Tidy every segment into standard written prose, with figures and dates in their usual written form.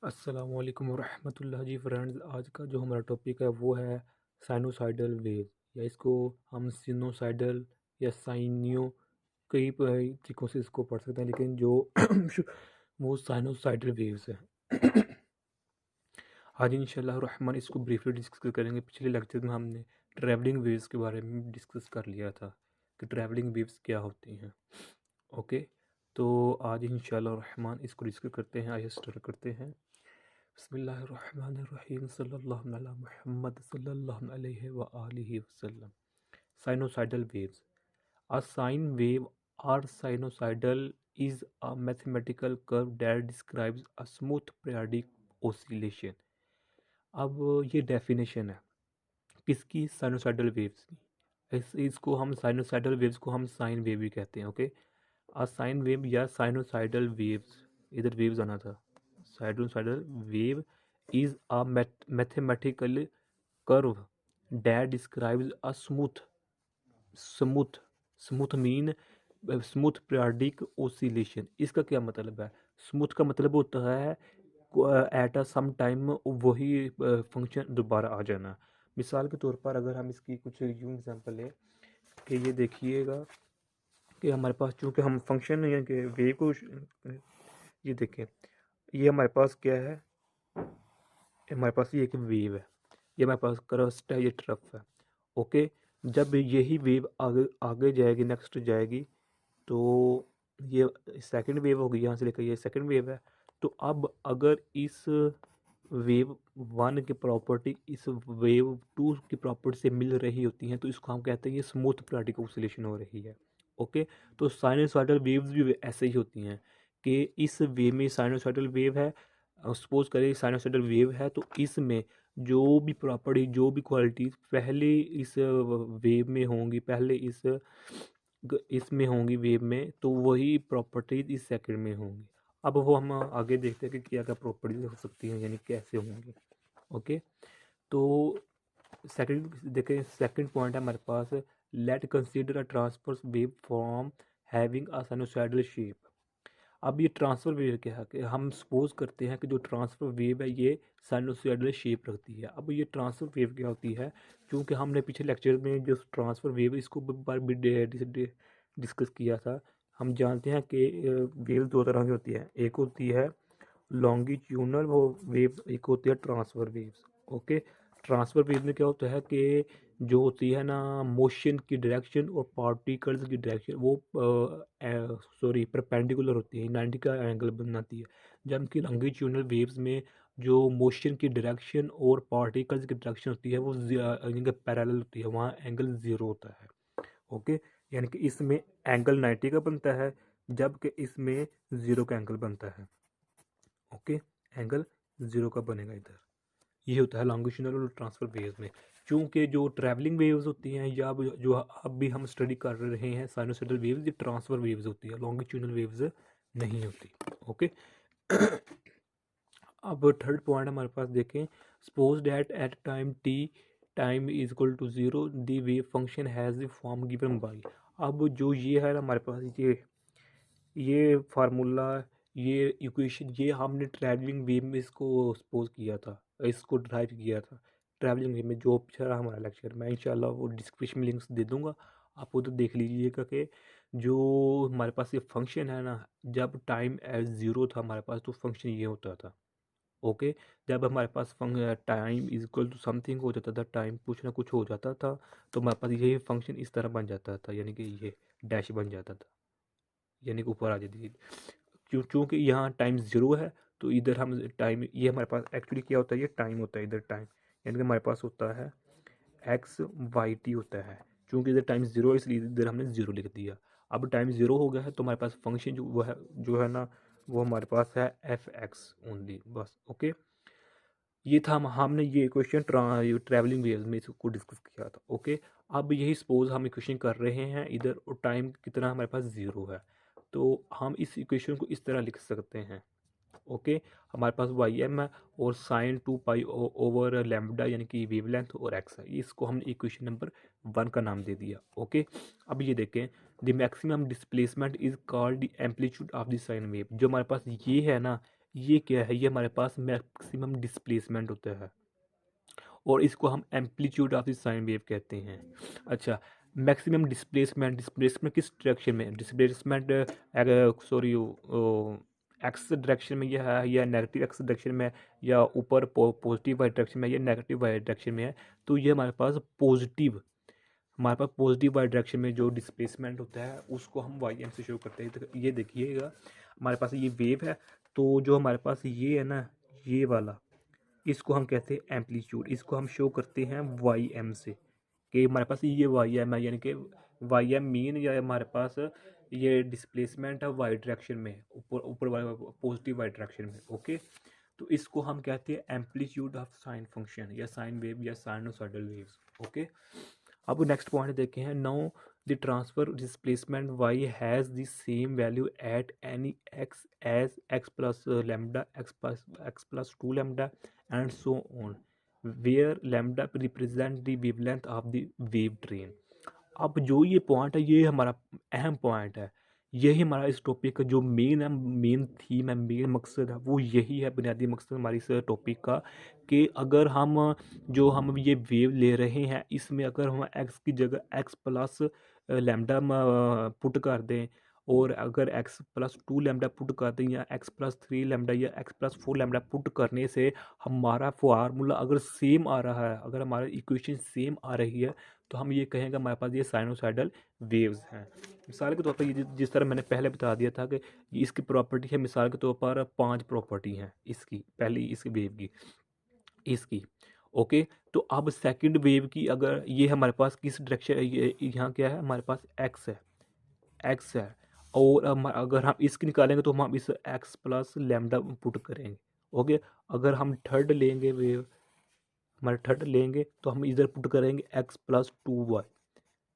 अस्सलाम वालेकुम वरहमतुल्लाह जी फ्रेंड्स। आज का जो हमारा टॉपिक है वो है साइनोसाइडल वेव, या इसको हम सिनोसाइडल या साइनियो, कई तरीकों से इसको पढ़ सकते हैं, लेकिन जो वो साइनोसाइडल वेव्स है। आज इंशाल्लाह रहमान इसको ब्रीफली डिस्कस करेंगे। पिछले लेक्चर में हमने ट्रैवलिंग वेव्स के बारे में डिस्कस कर लिया था कि ट्रैवलिंग वेव्स क्या होती हैं। ओके, तो आज इंशाल्लाह रहमान इसको डिस्कस करते हैं। आइए स्टार्ट करते हैं। बिस्मिल्लाहिर्रहमानिर्रहीम सल्लल्लाहु अला मुहम्मद सल्लल्लाहु अलैहि व आलिहि वसल्लम। Sinusoidal waves. A sine wave or sinusoidal is a mathematical curve that describes a smooth periodic oscillation. अब ये डेफिनेशन है किसकी? साइनोसाइडल वेव्स की। इसको हम साइनोसाइडल वेव्स को हम साइन वेव भी कहते हैं। ओके, आ साइन वेव या साइनोसाइडल वेव्स, इधर वेव्स आना था। Sinusoidal wave is a mathematical curve that describes a smooth smooth mean smooth periodic oscillation. इसका क्या मतलब है? स्मूथ का मतलब होता है एट अ सम टाइम वही फंक्शन दोबारा आ जाना। मिसाल के तौर पर अगर हम इसकी कुछ यूं एग्जांपल लें कि ये देखिएगा कि हमारे पास चूँकि हम फंक्शन या कि वेव को ये देखें, ये हमारे पास क्या है? हमारे पास ये एक वेव है, ये हमारे पास क्रस्ट है, ये ट्रफ है। ओके, जब यही वेव आगे आगे जाएगी, नेक्स्ट जाएगी, तो ये सेकंड वेव होगी, यहाँ से लेकर ये सेकंड वेव है। तो अब अगर इस वेव वन की प्रॉपर्टी इस वेव टू की प्रॉपर्टी से मिल रही होती हैं, तो इसको हम कहते हैं ये स्मूथ पीरियडिक ऑसिलेशन हो रही है। ओके, तो साइनसॉइडल वेव्स भी ऐसे ही होती हैं कि इस वेव में साइनसॉइडल वेव है। सपोज करें साइनसॉइडल वेव है, तो इसमें जो भी प्रॉपर्टी, जो भी क्वालिटीज पहले इस वेव में होंगी, पहले इसमें होंगी वेव में, तो वही प्रॉपर्टीज इस सेकंड में होंगी। अब वो हम आगे देखते हैं कि क्या क्या प्रॉपर्टीज हो सकती हैं, यानी कैसे होंगे। ओके, तो सेकंड देखें, सेकंड पॉइंट है हमारे पास, let consider a transverse wave form having a sinusoidal shape. अब ये ट्रांसफर वेव क्या है कि हम सपोज करते हैं कि जो ट्रांसफर वेव है ये साइनोसॉइडल शेप रखती है। अब ये ट्रांसफर वेव क्या होती है? क्योंकि हमने पिछले लेक्चर में जो ट्रांसफर वेव इसको बार भी डिस्कस किया था। हम जानते हैं कि वेव दो तरह की होती है, एक होती है लॉन्गिट्यूडनल वो वेव, एक होती है transfer waves. Okay, transfer wave में क्या होता है कि जो होती है ना मोशन की डायरेक्शन और पार्टिकल्स की डायरेक्शन वो परपेंडिकुलर होती है, 90 का एंगल बनाती है। जबकि लॉन्गिट्यूडनल वेव्स में जो मोशन की डायरेक्शन और पार्टिकल्स की डायरेक्शन होती है वो पैरेलल होती है, वहाँ एंगल ज़ीरो होता है। ओके, यानी कि इसमें एंगल 90 का बनता है, जबकि इसमें ज़ीरो का एंगल बनता है। ओके, एंगल ज़ीरो का बनेगा इधर। ये होता है लॉन्गिट्यूडनल और ट्रांसफर वेव्स में। चूंकि जो ट्रैवलिंग वेव्स होती हैं या जो अब भी हम स्टडी कर रहे हैं साइनोसॉइडल वेव्स, ये ट्रांसफर वेव्स होती है, लॉन्गिट्यूडनल वेव्स नहीं होती। ओके, अब थर्ड पॉइंट हमारे पास देखें, suppose that at time T time is equal to zero the wave function has the form given by. अब जो ये है हमारे पास ये फार्मूला, ये इक्वेशन, ये हमने ट्रैवलिंग वेव में इसको सपोज किया था, इसको ड्राइव किया था ट्रैवलिंग वेव में। जो पिछला हमारा लेक्चर, मैं इंशाल्लाह वो डिस्क्रिप्शन में लिंक्स दे दूंगा, आप उधर देख लीजिएगा कि जो हमारे पास ये फंक्शन है ना, जब टाइम एज ज़ीरो था हमारे पास तो फंक्शन ये होता था। ओके, जब हमारे पास time is equal to something हो जाता था, टाइम कुछ ना कुछ हो जाता था, तो हमारे पास यही फंक्शन इस तरह बन जाता था, यानी कि ये डैश बन जाता था, यानी कि ऊपर आ जाती थी। चूँकि यहाँ टाइम ज़ीरो है, तो इधर हम टाइम, ये हमारे पास एक्चुअली क्या होता है, ये टाइम होता है इधर टाइम, यानी कि हमारे पास होता है एक्स वाई टी होता है। चूँकि इधर टाइम ज़ीरो है इसलिए इधर हमने ज़ीरो लिख दिया। अब टाइम ज़ीरो हो गया है तो हमारे पास फंक्शन जो है ना, वो हमारे पास है एफ एक्स ओनली, बस। ओके, ये था हमने ये क्वेश्चन ट्रैवलिंग वेव्स में इसको डिस्कस किया था। ओके, अब यही सपोज हम इक्वेशन कर रहे हैं इधर, और टाइम कितना हमारे पास ज़ीरो है, तो हम इस इक्वेशन को इस तरह लिख सकते हैं। ओके, हमारे पास वाई एम है और sign to pi over lambda, यानी कि वेवलेंथ और एक्स है, इसको हमने इक्वेशन नंबर वन का नाम दे दिया। ओके, अब ये देखें, the maximum displacement is called the amplitude of the sine wave. जो हमारे पास ये है ना, ये क्या है, ये हमारे पास मैक्सिमम डिस्प्लेसमेंट होता है और इसको हम amplitude of the sine wave कहते हैं। अच्छा, मैक्सिमम डिस्प्लेसमेंट, डिस्प्लेसमेंट किस डायरेक्शन में, डिस्प्लेसमेंट सॉरी एक्स डायरेक्शन में यह है या नेगेटिव एक्स डायरेक्शन में, या ऊपर पॉजिटिव वाई डायरेक्शन में या नेगेटिव वाई डायरेक्शन में है, तो ये हमारे पास पॉजिटिव वाई डायरेक्शन में जो डिस्प्लेसमेंट होता है उसको हम वाई एम से शो करते हैं। तो ये देखिएगा हमारे पास ये वेव है, तो जो हमारे पास ये है ना, ये वाला, इसको हम कहते हैं एम्पलीट्यूड, इसको हम शो करते हैं वाई एम से, कि हमारे पास ये वाई एम है, यानी कि वाई एम मीन या हमारे पास ये डिस्प्लेसमेंट है वाई डायरेक्शन में, ऊपर ऊपर पॉजिटिव वाई डायरेक्शन में। ओके, तो इसको हम कहते हैं एम्पलीट्यूड ऑफ साइन फंक्शन या साइन वेव या साइनोसॉइडल वेव्स। ओके, अब नेक्स्ट पॉइंट देखे हैं, now the transfer displacement Y has the same value at any X as X plus lambda, X plus two lambda and so on, where lambda represent the wavelength of the wave train. अब जो ये point है ये हमारा अहम point है, यही हमारा इस टॉपिक का जो मेन है, मेन थीम है, मेन मकसद है, वो यही है, बुनियादी मकसद हमारी इस टॉपिक का, कि अगर हम ये वेव ले रहे हैं, इसमें अगर हम एक्स की जगह एक्स प्लस लैम्डा पुट कर दें, और अगर x plus two lambda put कर दें, या एक्स प्लस थ्री लैम्डा या x plus four lambda put करने से हमारा फार्मूला अगर सेम आ रहा है, अगर हमारा इक्वेशन सेम आ रही है, तो हम ये कहेंगे हमारे पास ये साइनोसाइडल वेव्स हैं। मिसाल के तौर पर ये जिस तरह मैंने पहले बता दिया था कि इसकी प्रॉपर्टी है, मिसाल के तौर पर 5 प्रॉपर्टी हैं इसकी, पहली इसकी वेव की, इसकी। ओके, तो अब सेकंड वेव की, अगर ये हमारे पास किस डायरेक्शन, ये यहाँ क्या है, हमारे पास एक्स है, और अगर हम इसकी निकालेंगे तो हम इस एक्स प्लस लैम्डा पुट करेंगे। ओके, अगर हम थर्ड लेंगे वेव, हमारे थर्ड लेंगे तो हम इधर पुट करेंगे X plus two Y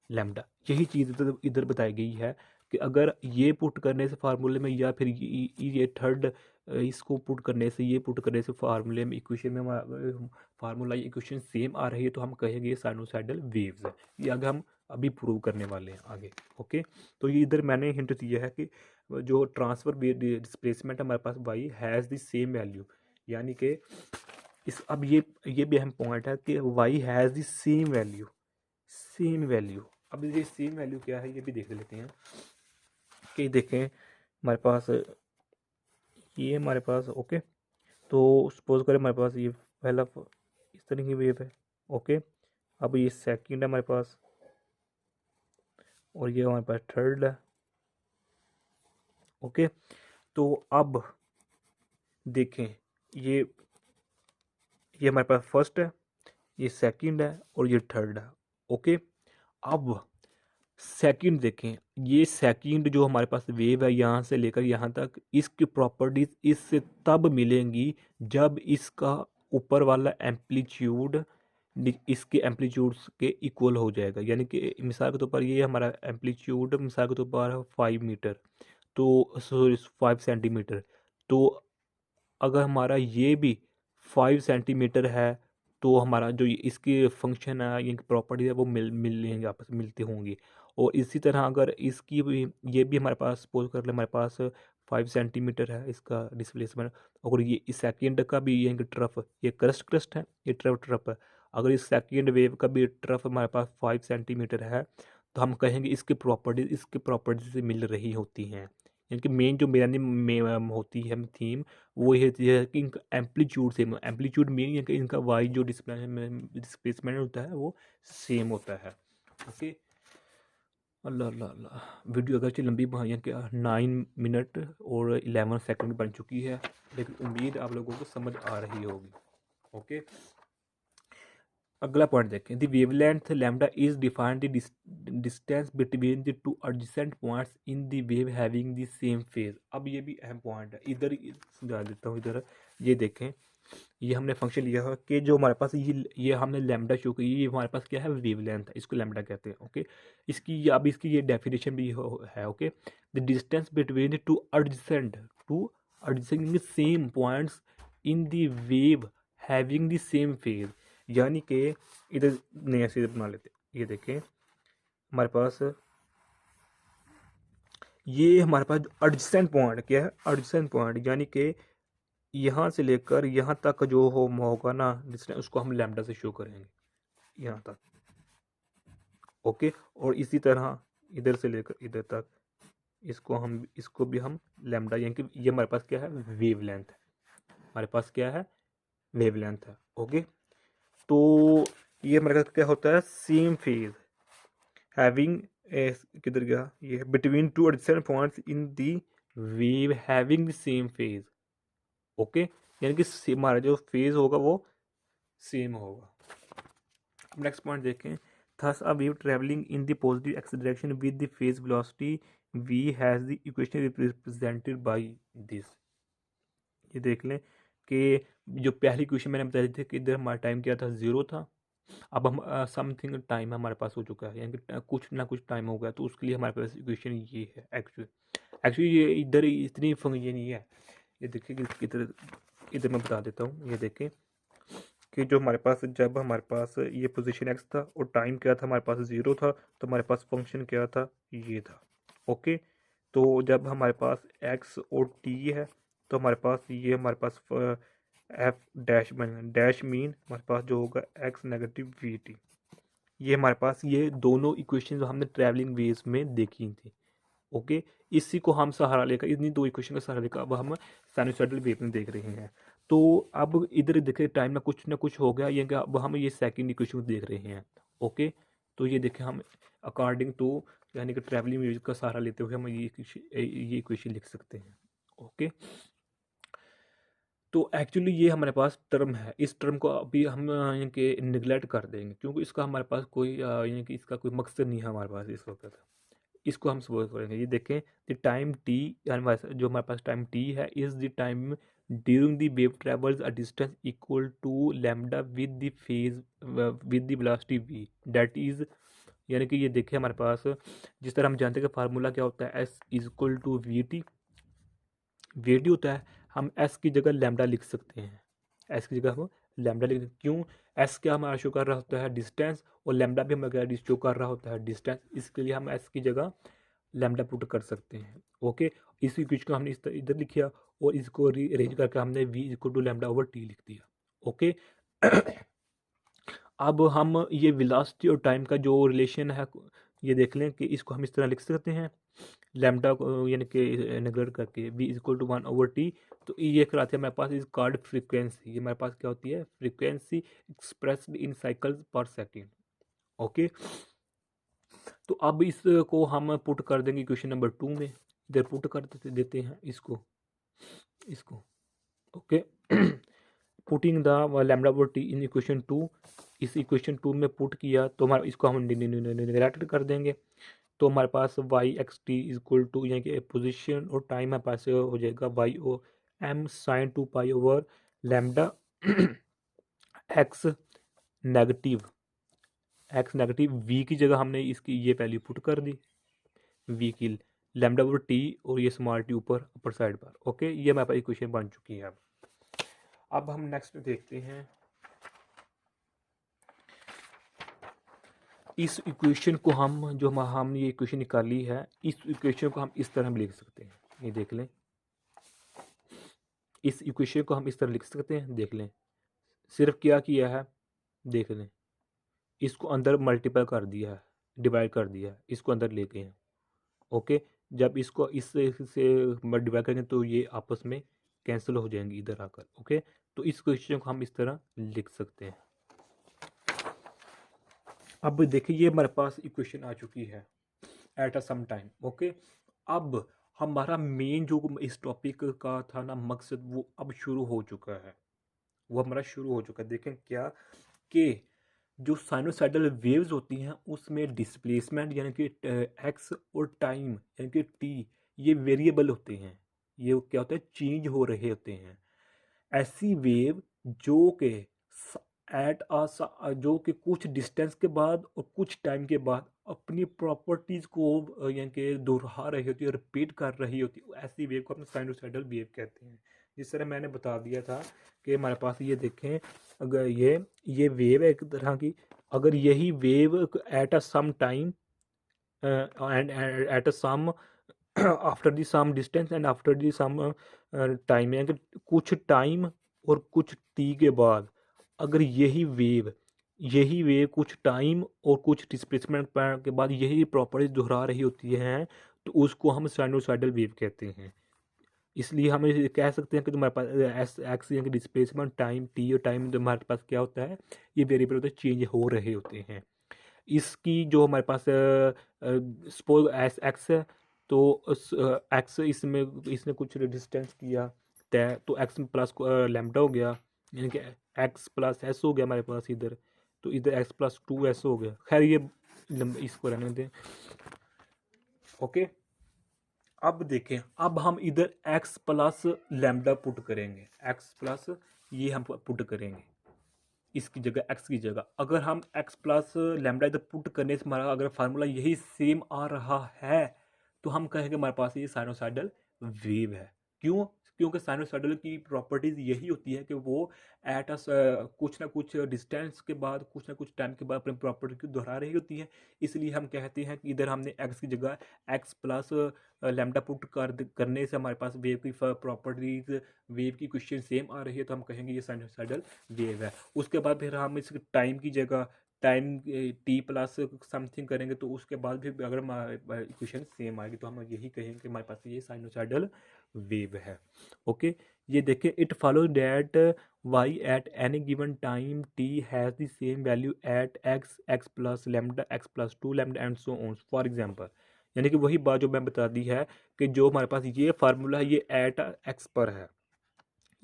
lambda. यही चीज़ इधर बताई गई है कि अगर ये पुट करने से फार्मूले में, या फिर ये थर्ड इसको पुट करने से, ये पुट करने से फार्मूले में, इक्वेशन में फार्मूला इक्वेशन सेम आ रही है, तो हम कहेंगे ये साइनोसाइडल वेव्स है। ये आगे हम अभी प्रूव करने वाले हैं आगे। ओके, तो ये इधर मैंने हिंट दिया है कि जो ट्रांसफर डिस्प्लेसमेंट हमारे पास Y has the same value, यानी कि इस, अब ये भी अहम पॉइंट है कि Y has the same value. अब ये सेम वैल्यू क्या है ये भी देख लेते हैं, कि देखें हमारे पास ये हमारे पास, ओके, तो सपोज करें हमारे पास ये पहला इस तरह की वेव है। ओके, अब ये सेकंड है हमारे पास, और ये हमारे पास थर्ड है। ओके, तो अब देखें ये हमारे पास फर्स्ट है, ये सेकंड है, और ये थर्ड है। ओके, अब सेकंड देखें, ये सेकंड जो हमारे पास वेव है यहाँ से लेकर यहाँ तक, इसकी प्रॉपर्टीज इससे तब मिलेंगी जब इसका ऊपर वाला एम्पलीट्यूड इसके एम्पलीट्यूड्स के इक्वल हो जाएगा। यानी कि मिसाल के तौर पर ये हमारा एम्पलीट्यूड मिसाल के तौर पर 5 मीटर, तो सॉरी 5 सेंटीमीटर, तो अगर हमारा ये भी 5 सेंटीमीटर है, तो हमारा जो इसकी फंक्शन है, ये प्रॉपर्टी है, वो मिलेंगे, आपस में मिलते होंगे। और इसी तरह अगर इसकी भी, ये भी हमारे पास सपोज कर ले हमारे पास 5 सेंटीमीटर है इसका डिस्प्लेसमेंट, अगर ये इस सेकेंड का भी ये ट्रफ, ये क्रस्ट है, ये ट्रफ है, अगर इस सेकेंड वेव का भी ट्रफ हमारे पास 5 सेंटीमीटर है, तो हम कहेंगे इसके प्रॉपर्टीज से मिल रही होती हैं। इनकी मेन जो मेरा होती है थीम, वो ये है कि इनका एम्पलीट्यूड सेम, एम्पलीट्यूड मीन है कि इनका वाई जो डिस्प्लेसमेंट होता है वो सेम होता है। ओके, अल्लाह अल्लाह अल्लाह, वीडियो अगरचे लंबी भाइयों के 9 मिनट और 11 सेकंड बन चुकी है, लेकिन उम्मीद आप लोगों को समझ आ रही होगी। ओके, अगला पॉइंट देखें, the wavelength lambda is defined the distance between the two adjacent points in the wave having the same phase. अब ये भी अहम पॉइंट है, इधर समझा देता हूँ। इधर ये देखें, ये हमने फंक्शन लिया है कि जो हमारे पास ये हमने लैम्डा शो की, ये हमारे पास क्या है, वेवलेंथ है, इसको लैम्डा कहते हैं। ओके, अब इसकी ये डेफिनेशन भी है। Okay, the distance between the two adjacent same points in the wave having the same phase, यानी कि इधर नया से बना लेते हैं। ये देखें हमारे पास, ये हमारे पास एडजेसेंट पॉइंट क्या है, एडजेसेंट पॉइंट, यानी कि यहाँ से लेकर यहाँ तक जो होगा ना डिस्टेंस, उसको हम लैम्डा से शो करेंगे यहाँ तक। ओके, और इसी तरह इधर से लेकर इधर तक इसको भी हम लैम्डा, यानी कि ये हमारे पास क्या है, वेवलेंथ है। हमारे पास क्या है, वेवलेंथ है। ओके, तो ये हमारे पास क्या होता है, सेम फेज हैविंग, किधर गया ये, between two adjacent points in the wave having the same phase. Okay, यानी कि हमारा जो फेज होगा वो सेम होगा। अब नेक्स्ट पॉइंट देखें, thus a wave traveling in the positive x direction with the phase velocity v has the equation represented by this। ये देख लें कि जो पहली इक्वेशन मैंने बताई थी कि इधर हमारा टाइम क्या था, 0 था। अब हम समथिंग टाइम हमारे पास हो चुका है, यानी कि कुछ ना कुछ टाइम हो गया, तो उसके लिए हमारे पास इक्वेशन ये है। एक्चुअली ये इधर इतनी ये नहीं है। ये देखिए कि इधर मैं बता देता हूँ। ये देखें कि जो हमारे पास, जब हमारे पास ये पोजीशन एक्स था और टाइम क्या था, हमारे पास 0 था, तो हमारे पास फंक्शन क्या था, ये था। ओके, तो जब हमारे पास एक्स और टी है, तो हमारे पास ये हमारे पास एफ डैश बन, डैश मीन हमारे पास जो होगा एक्स नेगेटिव वी टी। ये हमारे पास ये दोनों इक्वेशन जो हमने ट्रैवलिंग वेज में देखी थी। ओके, इसी को हम सहारा लेकर, इन्हीं दो इक्वेशन का सहारा लेकर अब हम साइनसॉइडल वेव में देख रहे हैं। तो अब इधर देखिए टाइम में कुछ ना कुछ हो गया, ये कि अब हम ये सेकंड इक्वेशन देख रहे हैं। ओके, तो ये देखें हम अकॉर्डिंग टू, यानी कि ट्रैवलिंग वेव का सहारा लेते हुए हम ये इक्वेशन लिख सकते हैं। ओके, तो एक्चुअली ये हमारे पास टर्म है, इस टर्म को अभी हम यानी कि निगलेक्ट कर देंगे, क्योंकि इसका हमारे पास कोई यानी कि इसका कोई मकसद नहीं है हमारे पास इस वक्त। इसको हम सपोज करेंगे, ये देखें द टाइम टी, यानी जो हमारे पास टाइम टी है, is the time during the wave travels a distance equal to lambda with the phase with the velocity V, that is, यानी कि ये देखें हमारे पास, जिस तरह हम जानते हैं कि फार्मूला क्या होता है, S is equal to V T. V T होता है, हम एस की जगह लैम्डा लिख सकते हैं, एस की जगह हम लैम्डा लिख सकते हैं। क्यों, एस क्या हमारा शो कर रहा होता है, डिस्टेंस, और लैम्डा भी हमारा शो कर रहा होता है डिस्टेंस, इसके लिए हम एस की जगह लैम्डा पुट कर सकते हैं। ओके, इस इक्वेशन को हमने इधर लिखा, और इसको अरेंज करके हमने v equal to lambda over T लिख दिया। ओके, अब हम ये वेलोसिटी और टाइम का जो रिलेशन है, ये देख लें कि इसको हम इस तरह लिख सकते हैं, लैम्डा को यानी कि नेगलेक्ट करके v equal to 1 over T. तो ये कराते हैं हमारे पास इस कार्ड फ्रीक्वेंसी, ये हमारे पास क्या होती है, फ्रीक्वेंसी एक्सप्रेस्ड इन साइकिल्स पर सेकेंड। ओके, तो अब इसको हम पुट कर देंगे इक्वेशन नंबर 2 में, इधर पुट कर देते हैं इसको। Okay, putting the lambda over T in equation 2, इस इक्वेशन 2 में पुट किया तो हमारा इसको हम निगलेक्ट कर देंगे, तो हमारे पास Y X T is equal to, यानी कि पोजिशन और टाइम हमारे पास हो जाएगा Y O M sine 2 pi over lambda X negative V की जगह हमने इसकी ये वैल्यू पुट कर दी, वी की लैम्डा ओवर टी, और ये स्मॉल टी ऊपर अपर साइड पर। ओके, ये हमारे पास इक्वेशन बन चुकी है। अब हम नेक्स्ट देखते हैं, इस इक्वेशन को हम जो हम ये इक्वेशन निकाली है, इस इक्वेशन को हम इस तरह भी लिख सकते हैं। ये देख लें, इस इक्वेशन को हम इस तरह लिख सकते हैं, देख लें, सिर्फ क्या किया है, देख लें, इसको अंदर मल्टीपल कर दिया है, डिवाइड कर दिया है, इसको अंदर ले गए हैं। ओके, जब इसको इससे डिवाइड करेंगे तो ये आपस में कैंसिल हो जाएंगी इधर आकर। ओके, तो इस क्वेश्चन को हम इस तरह लिख सकते हैं। अब देखिए ये हमारे पास इक्वेशन आ चुकी है at a some time. Okay, अब हमारा मेन जो इस टॉपिक का था ना मकसद, वो अब शुरू हो चुका है, वो हमारा शुरू हो चुका है। देखें क्या कि जो साइनोसाइडल वेव्स होती हैं उसमें डिस्प्लेसमेंट यानी कि एक्स और टाइम यानी कि टी, ये वेरिएबल होते हैं, ये क्या होता है, चेंज हो रहे होते हैं। ऐसी वेव जो कि जो कि कुछ डिस्टेंस के बाद और कुछ टाइम के बाद अपनी प्रॉपर्टीज़ को यानी कि दोहरा रही होती है, रिपीट कर रही होती है, ऐसी वेव को हम साइनोसाइडल वेव कहते हैं। जिस तरह मैंने बता दिया था कि हमारे पास ये देखें, अगर ये वेव है एक तरह की, अगर यही wave at a some time and at a some after the some distance and after the some time है कि कुछ टाइम और कुछ टी के बाद अगर यही वेव कुछ टाइम और कुछ डिस्प्लेसमेंट के बाद यही प्रॉपर्टीज दोहरा रही होती हैं तो उसको हम साइनोसाइडल वेव कहते हैं। इसलिए हम ये कह सकते हैं कि तुम्हारे पास एस एक्स यानी कि डिस्प्लेसमेंट टाइम टी और टाइम हमारे पास क्या होता है, ये वेरिएबल होते हैं, चेंज हो रहे होते हैं। इसकी जो हमारे पास सपोज एस एक्स है तो एक्स इसमें इसने कुछ डिस्टेंस किया तय तो एक्स प्लस लैम्डा हो गया, यानी कि एक्स प्लस एस हो गया हमारे पास इधर, तो इधर एक्स प्लस टू एस हो गया। खैर ये इसको रहने दें। ओके, अब देखें, अब हम इधर x प्लस लैम्डा पुट करेंगे, x प्लस ये हम पुट करेंगे इसकी जगह, x की जगह। अगर हम x प्लस लैम्डा इधर पुट करने से हमारा अगर फार्मूला यही सेम आ रहा है तो हम कहेंगे हमारे पास ये साइनोसाइडल वेव है। क्यों? क्योंकि साइनोसाइडल की प्रॉपर्टीज यही होती है कि वो एट कुछ ना कुछ डिस्टेंस के बाद कुछ ना कुछ टाइम के बाद अपनी प्रॉपर्टी को दोहरा रही होती है। इसलिए हम कहते हैं कि इधर हमने x की जगह x प्लस लैम्डा पुट करने से हमारे पास वेव की प्रॉपर्टीज, वेव की क्वेश्चन सेम आ रही है तो हम कहेंगे ये साइनोसाइडल वेव है। उसके बाद फिर हम इस टाइम की जगह टाइम टी प्लस समथिंग करेंगे तो उसके बाद भी अगर इक्वेशन सेम आएगी तो हम यही कहेंगे कि हमारे पास ये साइनोसाइडल वेव है। ओके, ये देखिए, it follow that y at any given time t has the same value at x, x plus lambda, x plus two lambda and so on. For example, यानी कि वही बात जो मैं बता दी है कि जो हमारे पास ये फार्मूला है ये एट x पर है,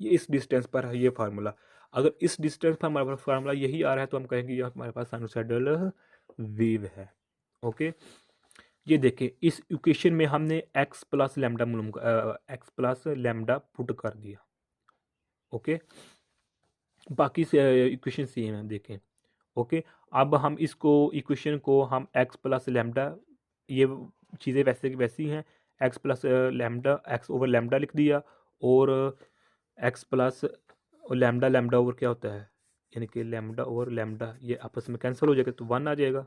ये इस डिस्टेंस पर है ये फार्मूला। अगर इस डिस्टेंस पर हमारे पास फार्मूला यही आ रहा है तो हम कहेंगे ये हमारे पास साइनोसाइडल वेव है। ओके, ये देखिए, इस इक्वेशन में हमने x plus lambda X plus lambda put कर दिया। ओके, बाकी से इक्वेशन सेम है देखें। ओके, अब हम इसको इक्वेशन को हम x प्लस लैम्डा, ये चीज़ें वैसे की वैसी हैं, x plus lambda, x over lambda लिख दिया, और x plus lambda, lambda over क्या होता है, यानी कि लैम्डा ओवर लैम्डा ये आपस में कैंसिल हो जाएगा तो 1 आ जाएगा।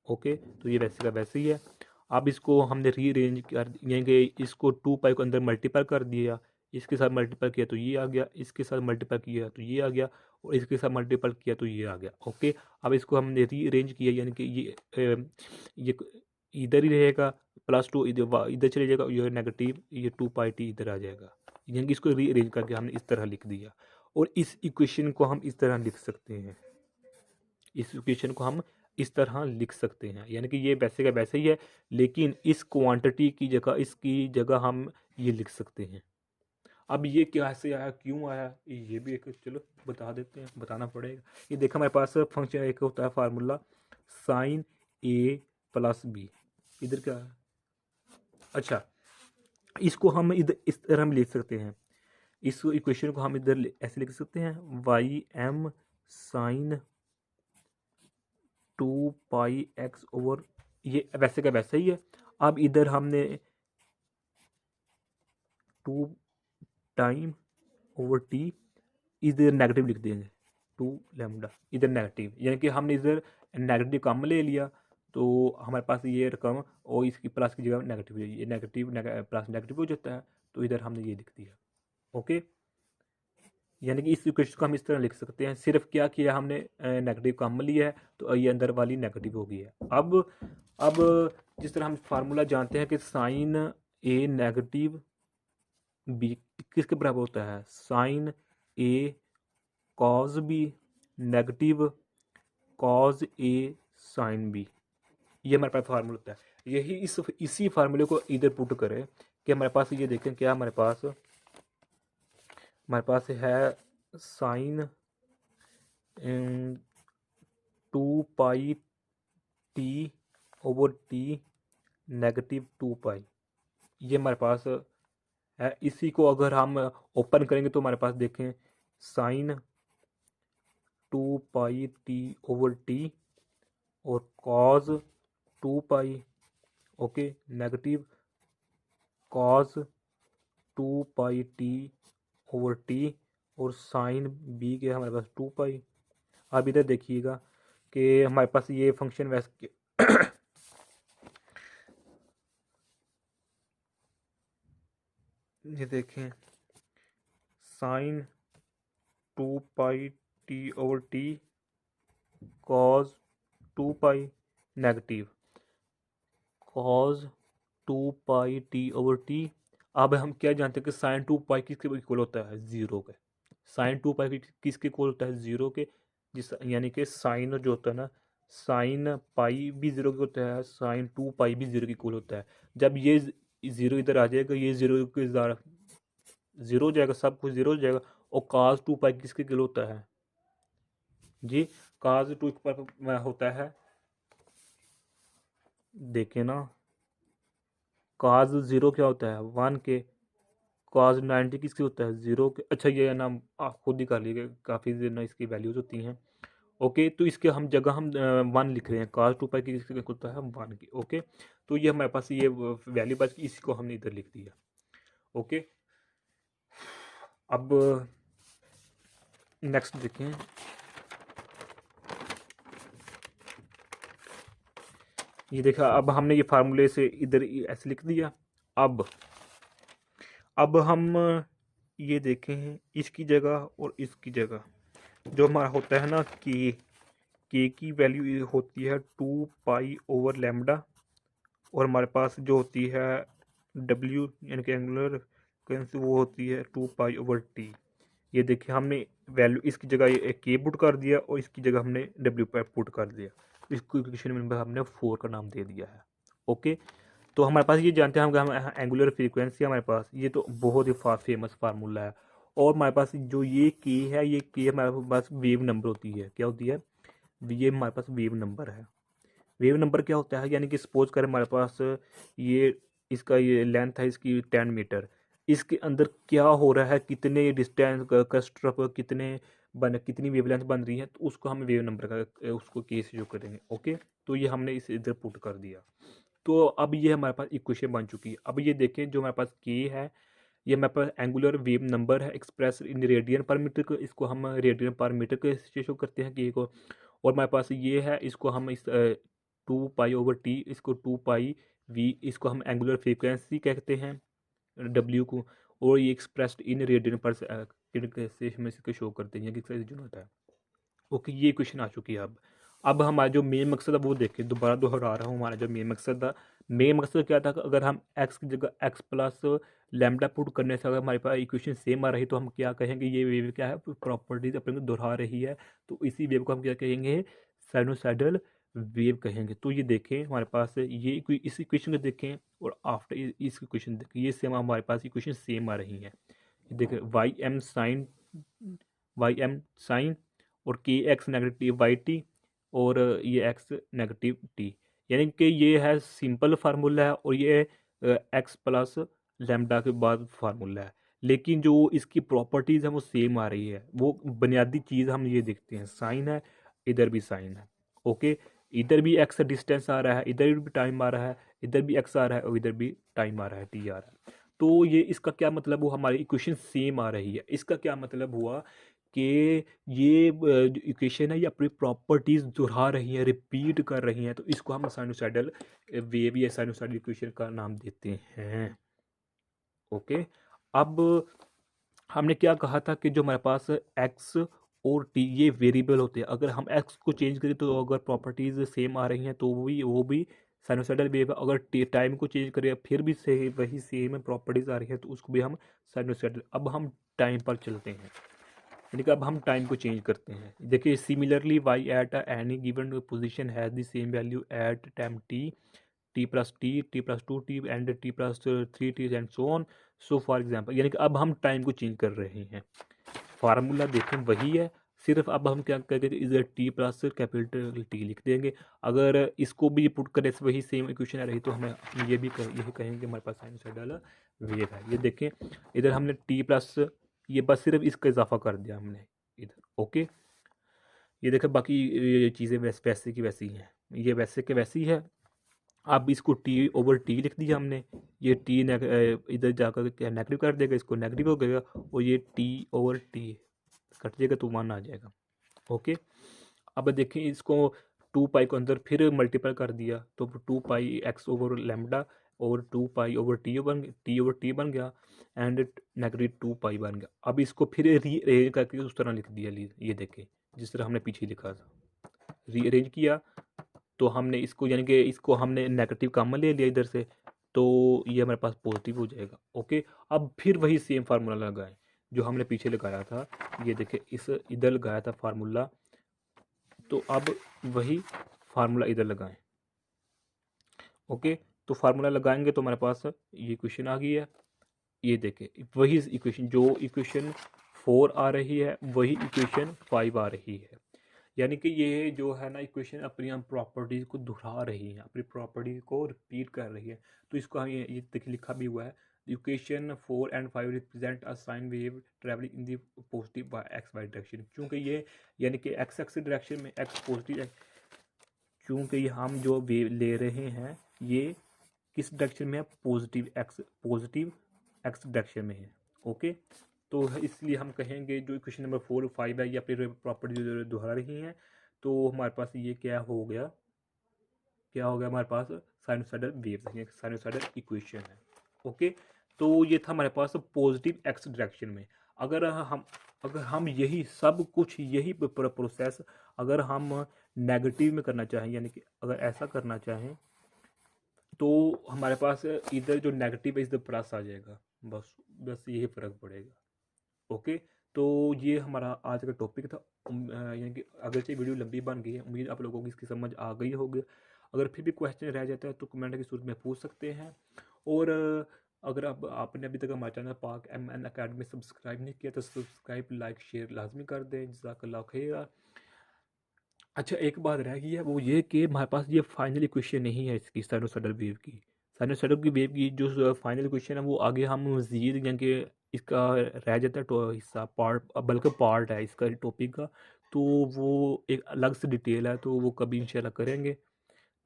ओके, तो ये वैसे का वैसे ही है। अब इसको हमने रीअरेंज कर, यानी कि इसको 2 पाई को अंदर मल्टीपल कर दिया, इसके साथ मल्टीपल किया तो ये आ गया, इसके साथ मल्टीपल किया तो ये आ गया, और इसके साथ मल्टीपल किया तो ये आ गया। ओके, अब इसको हमने रीअरेंज किया, यानी कि ये इधर ही रहेगा, प्लस टू इधर इधर चले जाएगा, ये नेगेटिव, ये 2 पाई t इधर आ जाएगा, यानी कि इसको रीअरेंज करके हमने इस तरह लिख दिया। और इस इक्वेशन को हम इस तरह लिख सकते हैं, इस इक्वेशन को हम इस तरह लिख सकते हैं, यानी कि ये वैसे का वैसे ही है, लेकिन इस क्वांटिटी की जगह, इसकी जगह हम ये लिख सकते हैं। अब ये कैसे आया, क्यों आया, ये भी एक चलो बता देते हैं, बताना पड़ेगा। ये देखा हमारे पास फंक्शन एक होता है फार्मूला साइन ए प्लस बी, इधर क्या है, अच्छा, इसको हम इधर इस तरह हम लिख सकते हैं, इस इक्वेशन को हम इधर ऐसे लिख सकते हैं, वाई एम साइन 2 पाई x ओवर, ये वैसे का वैसा ही है। अब इधर हमने 2 टाइम ओवर टी, इधर नेगेटिव लिख देंगे, 2 लैम्डा, इधर नेगेटिव, यानी कि हमने इधर नेगेटिव कम ले लिया तो हमारे पास ये रकम और इसकी प्लस की जगह नेगेटिव, ये नेगेटिव प्लस नेगेटिव हो जाता है, तो इधर हमने ये लिख दिया। ओके, यानी कि इस इक्वेशन को हम इस तरह लिख सकते हैं, सिर्फ क्या किया हमने, नेगेटिव कम लिया है तो ये अंदर वाली नेगेटिव हो गई है। अब जिस तरह हम फार्मूला जानते हैं कि साइन ए नेगेटिव बी किसके बराबर होता है, साइन ए कॉज बी नेगेटिव कॉज ए साइन बी, ये हमारे पास फार्मूला होता है। यही इसी फार्मूले को इधर पुट करें कि हमारे पास ये देखें क्या हमारे पास है sign 2 pi T over T negative 2 पाई, ये हमारे पास है। इसी को अगर हम ओपन करेंगे तो हमारे पास देखें sign 2 pi T over T और कॉज 2 पाई, okay, negative cause 2 pi T over T और साइन बी के हमारे पास 2 पाई। अब इधर देखिएगा कि हमारे पास ये फंक्शन वैसे ये देखें sign 2π/t cause 2π negative cause 2π/t। अब हम क्या जानते हैं कि साइन 2π किसके इक्वल होता है, जीरो के। साइन 2π किसके इक्वल होता है, जीरो के। जिस यानी कि साइन जो होता है ना, साइन पाई भी जीरो के होता है, साइन 2π भी जीरो के इक्वल होता है। जब ये जीरो इधर आ जाएगा, ये जीरो के जीरो हो जाएगा, सब कुछ जीरो हो जाएगा। और cos 2π किसके इक्वल होता है जी, cos 2 होता है, देखें ना, cos जीरो क्या होता है, 1 के। cos 90 किसके होता है, जीरो के। अच्छा ये नाम आप खुद ही कर लीजिए, काफ़ी ना इसकी वैल्यूज होती हैं। ओके, तो इसके हम जगह हम 1 लिख रहे हैं, cos 2π की किसके होता है, 1 की। ओके, तो ये हमारे पास ये वैल्यू बच, इसी को हमने इधर लिख दिया। ओके, अब नेक्स्ट देखें। ये देखा, अब हमने ये फार्मूले से इधर ऐसे लिख दिया। अब हम ये देखें हैं इसकी जगह और इसकी जगह, जो हमारा होता है ना कि के की वैल्यू होती है 2π/λ, और हमारे पास जो होती है डब्ल्यू यानी कि एंगुलर फ्रीक्वेंसी, वो होती है 2π/t। ये देखिए, हमने वैल्यू इसकी जगह ये के पुट कर दिया और इसकी जगह हमने डब्ल्यू पुट कर दिया। इसको इक्वेशन में हमने 4 का नाम दे दिया है। ओके, तो हमारे पास ये जानते हैं हम एंगुलर फ्रीक्वेंसी, हमारे पास ये तो बहुत ही फेमस फार्मूला है। और हमारे पास जो ये के है, ये के हमारे पास वेव नंबर होती है, क्या होती है, ये हमारे पास वेव नंबर है। वेव नंबर क्या होता है, यानी कि सपोज करें हमारे पास ये इसका ये लेंथ है इसकी 10 मीटर, इसके अंदर क्या हो रहा है, कितने डिस्टेंस कस्ट्रप कितनी वेवलेंथ बन रही है, तो उसको हम वेव नंबर का उसको केस जो करेंगे। ओके, तो ये हमने इसे इधर पुट कर दिया। तो अब ये हमारे पास इक्वेशन बन चुकी है। अब ये देखें, जो हमारे पास के है, ये हमारे पास एंगुलर वेव नंबर है एक्सप्रेस इन रेडियन पर मीटर को, इसको हम रेडियन पर मीटर के शो करते हैं के को। और हमारे पास ये है, इसको हम इस 2π/t, इसको 2π/v, इसको हम एंगुलर फ्रीक्वेंसी कहते हैं डब्ल्यू को। और ये एक्सप्रेस्ड इन रेडियन पर से हम इसको शो करते हैं, किस जो होता है। ओके, ये क्वेश्चन आ चुकी है। अब हमारा जो मेन मकसद है वो देखें, दोबारा दोहरा रहा हूँ। हमारा जो मेन मकसद था, मेन मकसद क्या था, अगर हम x की जगह x प्लस लैम्डा पुट करने से अगर हमारे पास इक्वेशन सेम आ रही, तो हम क्या कहेंगे, ये वेव क्या है, प्रॉपर्टीज अपने को दोहरा रही है, तो इसी वेव को हम क्या कहेंगे, साइनोसाइडल वेव कहेंगे। तो ये देखें, हमारे पास ये इस इक्वेशन को देखें और आफ्टर इस इक्वेशन देखें, ये सेम हमारे पास इक्वेशन सेम आ रही है। देखें, वाई एम साइन और के एक्स नेगेटिव वाई टी, और ये एक्स नेगेटिव टी, यानी कि ये है सिंपल फार्मूला है, और ये एक्स प्लस लैम्डा के बाद फार्मूला है। लेकिन जो इसकी प्रॉपर्टीज़ है वो सेम आ रही है। वो बुनियादी चीज़ हम ये देखते हैं, साइन है, इधर भी साइन है। ओके, इधर भी एक्स डिस्टेंस आ रहा है, इधर भी टाइम आ रहा है, इधर भी एक्स आ रहा है, और इधर भी टाइम आ रहा है, टी आ रहा है। तो ये इसका क्या मतलब हुआ, हमारी इक्वेशन सेम आ रही है। इसका क्या मतलब हुआ कि ये जो इक्वेशन है, ये अपनी प्रॉपर्टीज दोहरा रही है, रिपीट कर रही हैं, तो इसको हम साइनोसाइडल वेव या साइनोसाइडल इक्वेशन का नाम देते हैं। ओके, अब हमने क्या कहा था कि जो हमारे पास एक्स और टी ये वेरिएबल होते हैं, अगर हम एक्स को चेंज करें तो अगर प्रॉपर्टीज सेम आ रही हैं तो वो भी साइनोसाइडल वेव है। अगर टाइम को चेंज करें फिर भी वही सेम प्रॉपर्टीज आ रही है, तो उसको भी हम साइनोसाइडल। अब हम टाइम पर चलते हैं, यानी कि अब हम टाइम को चेंज करते हैं। देखिए, similarly Y at any given position has the same value at time t+2t and t+3t and so on. So for example, यानी कि अब हम टाइम को चेंज कर रहे हैं। फार्मूला देखें वही है, सिर्फ अब हम क्या करेंगे, इधर t प्लस कैपिटल टी लिख देंगे। अगर इसको भी पुट करें से वही सेम इक्वेशन आ रही, तो हमें ये भी यही कहेंगे हमारे पास साइनोसाइडल वेव है। ये देखें, इधर हमने t प्लस, ये बस सिर्फ इसका इजाफा कर दिया हमने इधर। ओके, ये देखें, बाकी ये चीज़ें वैसे की वैसी हैं, ये वैसे के वैसी है। अब इसको t/t लिख दिया हमने, ये t इधर जाकर क्या नेगेटिव कर देगा, इसको नेगेटिव हो गएगा, और ये t/t कट जाएगा तो 1 आ जाएगा। ओके, अब देखें, इसको 2π को अंदर फिर मल्टीप्लाई कर दिया, तो 2π x/λ और 2 पाई ओवर टी बन गया एंड -2 पाई बन गया। अब इसको फिर रीअरेंज करके उस तरह लिख दिया, ये देखें जिस तरह हमने पीछे लिखा था। रीअरेंज किया तो हमने इसको यानी कि इसको हमने नेगेटिव कॉमन ले लिया इधर से, तो ये हमारे पास पॉजिटिव हो जाएगा। ओके, अब फिर वही सेम फार्मूला लगाएं जो हमने पीछे लगाया था। ये देखें इस इधर लगाया था फार्मूला, तो अब वही फार्मूला इधर लगाएं। ओके, तो फार्मूला लगाएंगे तो हमारे पास ये इक्वेशन आ गई है। ये देखें वही इक्वेशन, जो इक्वेशन 4 आ रही है वही इक्वेशन 5 आ रही है। यानी कि ये जो है ना इक्वेशन अपनी हम प्रॉपर्टीज को दोहरा रही है, अपनी प्रॉपर्टी को रिपीट कर रही है। तो इसको हम ये देखिए लिखा भी हुआ है, equation 4 and 5 represent a sine wave travelling in the positive by X Y direction. क्योंकि ये यानी कि एक्स एक्स डायरेक्शन में एक्स पॉजिटिव है, क्योंकि ये हम जो वेव ले रहे हैं ये किस डायरेक्शन में है, पॉजिटिव एक्स डायरेक्शन में है। ओके, तो इसलिए हम कहेंगे जो इक्वेशन नंबर 4 और 5 है ये अपनी प्रॉपर्टी दोहरा रही हैं। तो हमारे पास ये क्या हो गया हमारे पास साइनोसाइडल वेव्स हैं, साइनोसाइडल इक्वेशन है। ओके, तो ये था हमारे पास पॉजिटिव एक्स डायरेक्शन में। अगर हम यही सब कुछ यही प्रोसेस अगर हम नेगेटिव में करना चाहें, यानी कि अगर ऐसा करना चाहें तो हमारे पास इधर जो नेगेटिव है इधर प्लस आ जाएगा, बस यही फ़र्क पड़ेगा। ओके, तो ये हमारा आज का टॉपिक था। यानी कि अगरचे वीडियो लंबी बन गई है, उम्मीद आप लोगों की इसकी समझ आ गई होगी। अगर फिर भी क्वेश्चन रह जाता है तो कमेंट की सूरत में पूछ सकते हैं। और अगर आपने अभी तक हमारे चैनल पाक MN अकेडमी सब्सक्राइब नहीं किया तो सब्सक्राइब लाइक शेयर लाजमी कर दें। जज़ाकल्लाह खैर। अच्छा, एक बात रह गई है, वो ये कि हमारे पास ये फाइनल इक्वेशन नहीं है इसकी साइनोसॉइडल वेव की। साइनोसॉइडल की वेव की जो फाइनल इक्वेशन है वो आगे हम मज़ीद यानी कि इसका रह जाता है तो हिस्सा पार्ट, बल्कि पार्ट है इसका टॉपिक का, तो वो एक अलग से डिटेल है, तो वो कभी इंशाल्लाह करेंगे।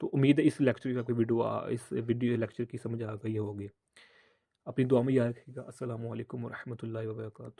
तो उम्मीद है इस लेक्चर का कोई इस वीडियो लेक्चर की समझ आ गई होगी। अपनी दुआ में याद रखिएगा। अस्सलामु अलैकुम वरहमतुल्लाहि वबरकातुहू।